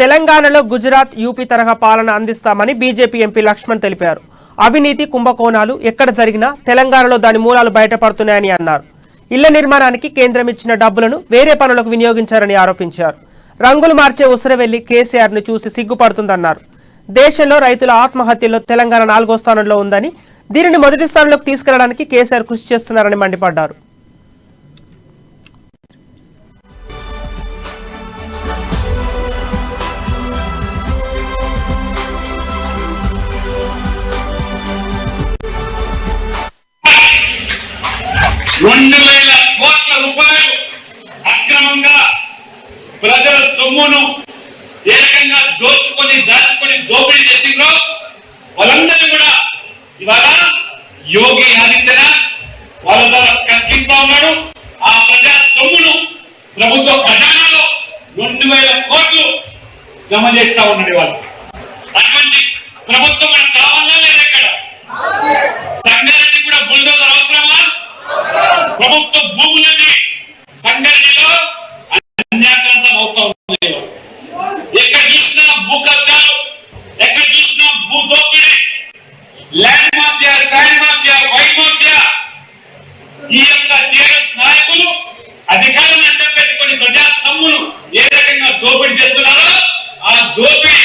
తెలంగాణలో గుజరాత్ యూపీ తరహా పాలన అందిస్తామని బీజేపీ ఎంపీ లక్ష్మణ్ తెలిపారు. అవినీతి కుంభకోణాలు ఎక్కడ జరిగినా తెలంగాణలో దాని మూలాలు బయటపడుతున్నాయని అన్నారు. ఇళ్ల నిర్మాణానికి కేంద్రం ఇచ్చిన డబ్బులను వేరే పనులకు వినియోగించారని ఆరోపించారు. రంగులు మార్చే ఉసిరవెల్లి కేసీఆర్ ను చూసి సిగ్గుపడుతుందన్నారు. దేశంలో రైతుల ఆత్మహత్యల్లో తెలంగాణ 4వ స్థానంలో ఉందని, దీనిని మొదటి స్థానంలోకి తీసుకెళ్లడానికి కేసీఆర్ కృషి చేస్తున్నారని మండిపడ్డారు. ₹2,00,00,000 అక్రమంగా ప్రజల సొమ్మును ఏ రకంగా దాచుకొని దోపిడీ చేసిందో వాళ్ళందరినీ కూడా ఇవాళ యోగి ఆదిత్యనాథ్ వాళ్ళ ద్వారా కక్కిస్తా ఉన్నాడు. ఆ ప్రజా సొమ్మును ప్రభుత్వ ఖజానాలో 2,000 కోట్లు జమ చేస్తా ఉన్నాడు. వాళ్ళు అటువంటి ప్రభుత్వం మనకు కావాలా లేదా? ఇక్కడ సంగారెడ్డి కూడా బుల్డోజర్ అవసరమా? ప్రభుత్వ భూములన్నీ సంగారెడ్డిలో అన్యాక్రాంతం అవుతా ఉన్నాయి. ఎక్కడ చూసినా భూ కబ్జాలు, ఎక్కడ చూసినా భూ దోపిడీ, land mafia, sand mafia, white mafia. ఈ యొక్క టీఆర్ఎస్ నాయకులు అధికారాన్ని అడ్డం పెట్టుకుని ప్రజా సొమ్మును ఏ రకంగా దోపిడీ చేస్తున్నారో ఆ దోపిడీ